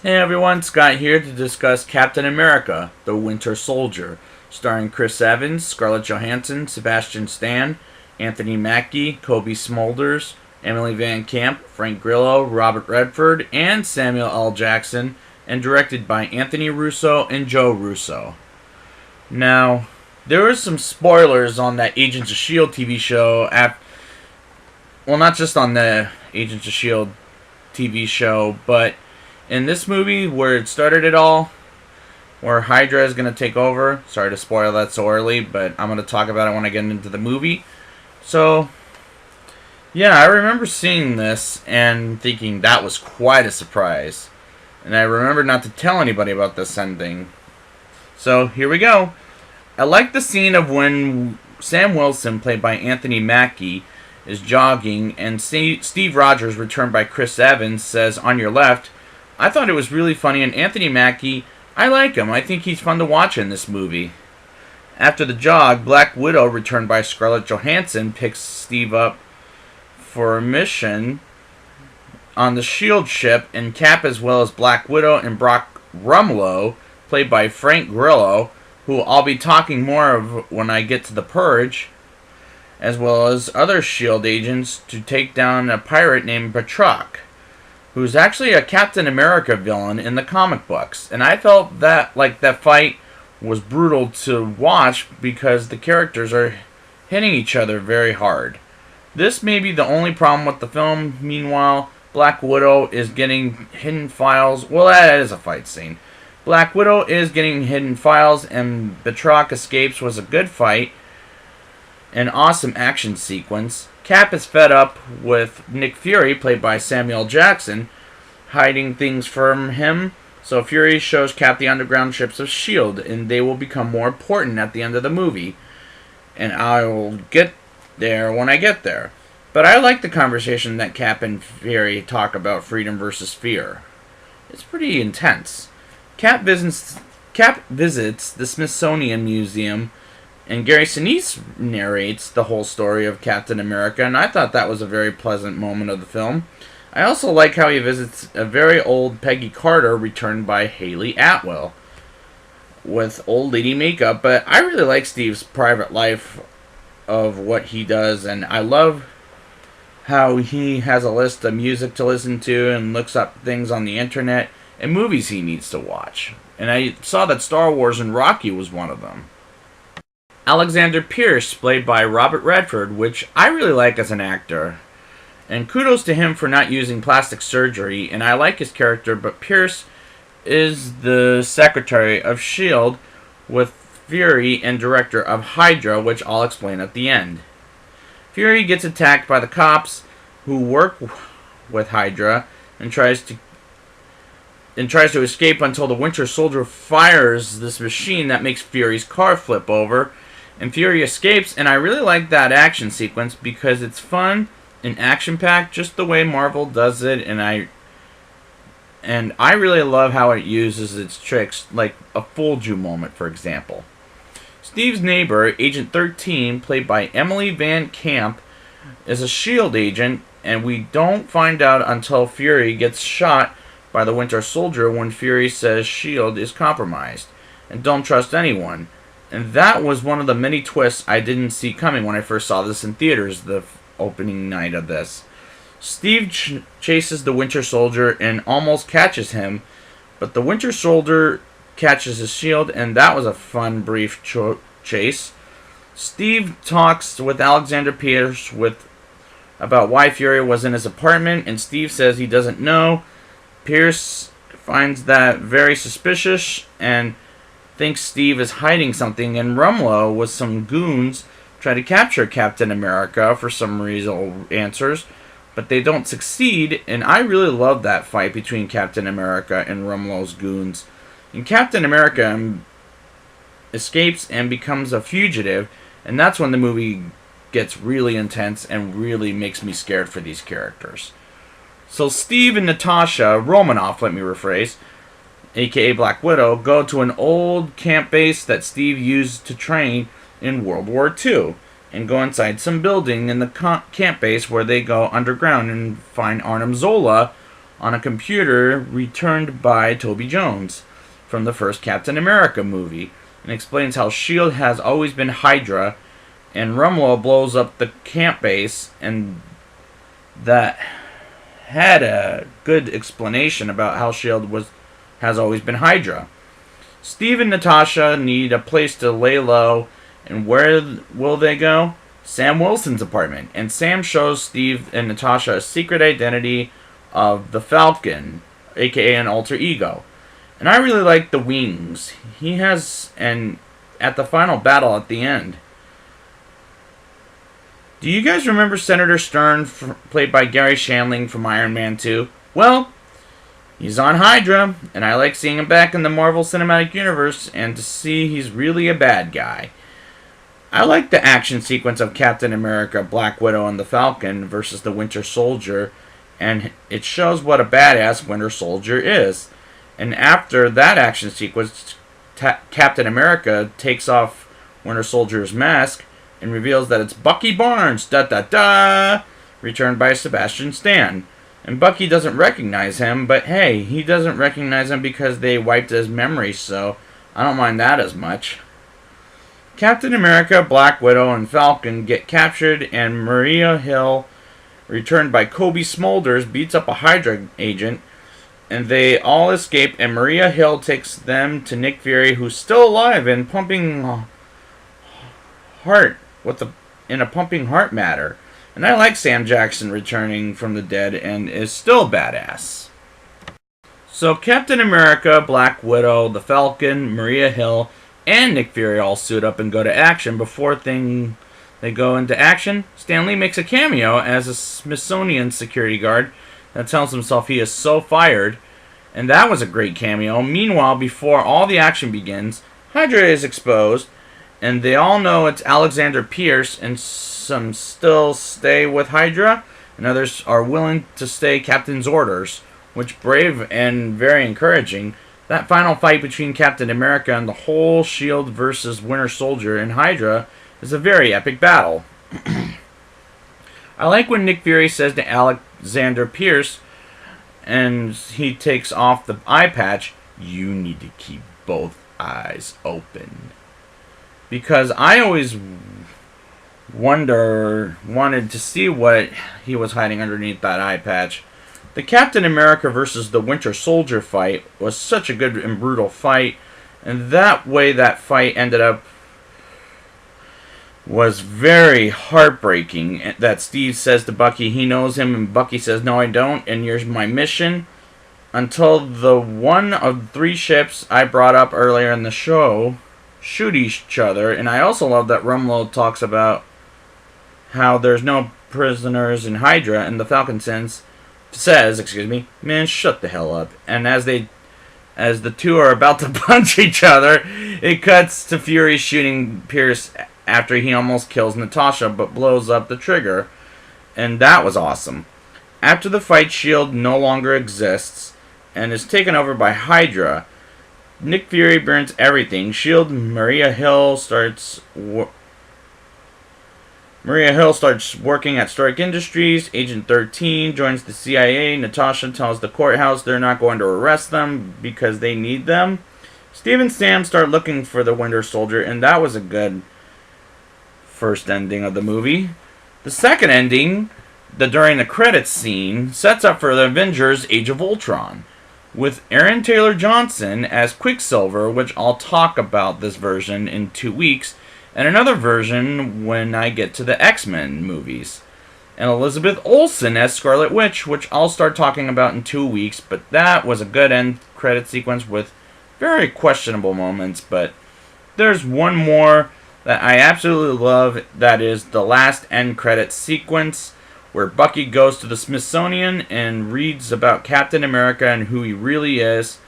Hey everyone, Scott here to discuss Captain America, the Winter Soldier, starring Chris Evans, Scarlett Johansson, Sebastian Stan, Anthony Mackie, Kobe Smulders, Emily Van Camp, Frank Grillo, Robert Redford, and Samuel L. Jackson, and directed by Anthony Russo and Joe Russo. Now, there were some spoilers on that Agents of S.H.I.E.L.D. TV show. Well, not just on the Agents of S.H.I.E.L.D. TV show, but in this movie where it started it all, where Hydra is going to take over. Sorry to spoil that so early, but I'm going to talk about it when I get into the movie. So, yeah, I remember seeing this and thinking that was quite a surprise. And I remember not to tell anybody about this ending. So, here we go. I like the scene of when Sam Wilson, played by Anthony Mackie, is jogging, and Steve Rogers, returned by Chris Evans, says, "On your left." I thought it was really funny, and Anthony Mackie, I like him. I think he's fun to watch in this movie. After the jog, Black Widow, returned by Scarlett Johansson, picks Steve up for a mission on the S.H.I.E.L.D. ship, and Cap, as well as Black Widow and Brock Rumlow, played by Frank Grillo, who I'll be talking more of when I get to the Purge, as well as other S.H.I.E.L.D. agents, to take down a pirate named Batroc, who's actually a Captain America villain in the comic books. And I felt that that fight was brutal to watch because the characters are hitting each other very hard. This may be the only problem with the film. Meanwhile, Black Widow is getting hidden files. Well, that is a fight scene. Black Widow is getting hidden files, and Batroc escapes. Was a good fight. An awesome action sequence. Cap is fed up with Nick Fury, played by Samuel Jackson, hiding things from him. So Fury shows Cap the underground ships of S.H.I.E.L.D., and they will become more important at the end of the movie. And I will get there when I get there. But I like the conversation that Cap and Fury talk about freedom versus fear. It's pretty intense. Cap visits the Smithsonian Museum, and Gary Sinise narrates the whole story of Captain America, and I thought that was a very pleasant moment of the film. I also like how he visits a very old Peggy Carter, returned by Haley Atwell, with old lady makeup, but I really like Steve's private life of what he does, and I love how he has a list of music to listen to and looks up things on the internet and movies he needs to watch. And I saw that Star Wars and Rocky was one of them. Alexander Pierce, played by Robert Redford, which I really like as an actor. And kudos to him for not using plastic surgery, and I like his character, but Pierce is the secretary of S.H.I.E.L.D. with Fury and director of Hydra, which I'll explain at the end. Fury gets attacked by the cops who work with Hydra and tries to escape until the Winter Soldier fires this machine that makes Fury's car flip over, and Fury escapes. And I really like that action sequence because it's fun and action-packed, just the way Marvel does it, and I really love how it uses its tricks, like a fooled you moment, for example. Steve's neighbor, Agent 13, played by Emily Van Camp, is a S.H.I.E.L.D. agent, and we don't find out until Fury gets shot by the Winter Soldier, when Fury says S.H.I.E.L.D. is compromised and don't trust anyone. And that was one of the many twists I didn't see coming when I first saw this in theaters the opening night of this. Steve chases the Winter Soldier and almost catches him, but the Winter Soldier catches his shield, and that was a fun, brief chase. Steve talks with Alexander Pierce about why Fury was in his apartment, and Steve says he doesn't know. Pierce finds that very suspicious and thinks Steve is hiding something, and Rumlow with some goons try to capture Captain America for some reasonable answers, but they don't succeed, and I really love that fight between Captain America and Rumlow's goons. And Captain America escapes and becomes a fugitive, and that's when the movie gets really intense and really makes me scared for these characters. So Steve and Natasha Romanoff, let me rephrase, aka Black Widow, go to an old camp base that Steve used to train in World War II, and go inside some building in the camp base where they go underground and find Arnim Zola, on a computer returned by Toby Jones from the first Captain America movie, and explains how S.H.I.E.L.D. has always been Hydra, and Rumlow blows up the camp base, and that had a good explanation about how S.H.I.E.L.D. has always been Hydra. Steve and Natasha need a place to lay low, and where will they go? Sam Wilson's apartment, and Sam shows Steve and Natasha a secret identity of the Falcon, aka an alter ego. And I really like the wings he has, and at the final battle at the end. Do you guys remember Senator Stern, played by Gary Shandling from Iron Man 2? Well, he's on Hydra, and I like seeing him back in the Marvel Cinematic Universe, and to see he's really a bad guy. I like the action sequence of Captain America, Black Widow, and the Falcon versus the Winter Soldier, and it shows what a badass Winter Soldier is. And after that action sequence, Captain America takes off Winter Soldier's mask and reveals that it's Bucky Barnes, returned by Sebastian Stan. And Bucky doesn't recognize him, but hey, he doesn't recognize him because they wiped his memory, so I don't mind that as much. Captain America, Black Widow, and Falcon get captured, and Maria Hill, returned by Kobe Smulders, beats up a Hydra agent, and they all escape, and Maria Hill takes them to Nick Fury, who's still alive and pumping heart in a pumping heart matter. And I like Sam Jackson returning from the dead and is still badass. So Captain America, Black Widow, the Falcon, Maria Hill, and Nick Fury all suit up and go to action. Before they go into action, Stan Lee makes a cameo as a Smithsonian security guard that tells himself he is so fired, and that was a great cameo. Meanwhile, before all the action begins, Hydra is exposed, and they all know it's Alexander Pierce, and some still stay with Hydra, and others are willing to stay Captain's orders, which brave and very encouraging. That final fight between Captain America and the whole S.H.I.E.L.D. versus Winter Soldier and Hydra is a very epic battle. I like when Nick Fury says to Alexander Pierce, and he takes off the eye patch, "You need to keep both eyes open." Because I always wanted to see what he was hiding underneath that eye patch. The Captain America versus the Winter Soldier fight was such a good and brutal fight, and that way that fight ended up was very heartbreaking. That Steve says to Bucky he knows him, and Bucky says, "No, I don't, and here's my mission." Until the one of 3 ships I brought up earlier in the show shoot each other. And I also love that Rumlow talks about how there's no prisoners in Hydra, and the Falcon says, "Man, shut the hell up." And as the two are about to punch each other, it cuts to Fury shooting Pierce after he almost kills Natasha but blows up the trigger, and that was awesome. After the fight, S.H.I.E.L.D. no longer exists and is taken over by Hydra. Nick Fury burns everything. S.H.I.E.L.D. Maria Hill starts working at Stark Industries. Agent 13 joins the CIA. Natasha tells the courthouse they're not going to arrest them because they need them. Steve and Sam start looking for the Winter Soldier, and that was a good first ending of the movie. The second ending, during the credits scene, sets up for the Avengers Age of Ultron, with Aaron Taylor Johnson as Quicksilver, which I'll talk about this version in 2 weeks, and another version when I get to the X-Men movies. And Elizabeth Olsen as Scarlet Witch, which I'll start talking about in 2 weeks, but that was a good end credit sequence with very questionable moments. But there's one more that I absolutely love, that is the last end credit sequence, where Bucky goes to the Smithsonian and reads about Captain America and who he really is,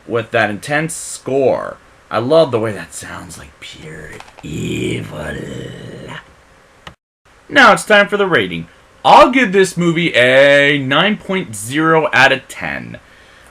with that intense score. I love the way that sounds, like pure evil. Now it's time for the rating. I'll give this movie a 9.0 out of 10.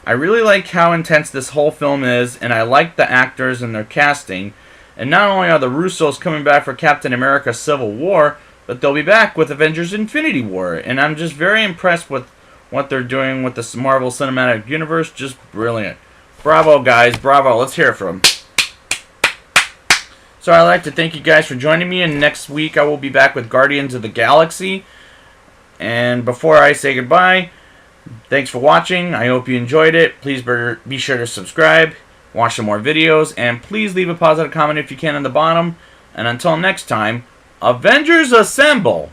I really like how intense this whole film is, and I like the actors and their casting. And not only are the Russos coming back for Captain America Civil War, but they'll be back with Avengers Infinity War. And I'm just very impressed with what they're doing with the Marvel Cinematic Universe. Just brilliant. Bravo, guys. Bravo. Let's hear it from them. So I'd like to thank you guys for joining me, and next week I will be back with Guardians of the Galaxy. And before I say goodbye, thanks for watching. I hope you enjoyed it. Please be sure to subscribe, watch some more videos, and please leave a positive comment if you can on the bottom. And until next time, Avengers Assemble!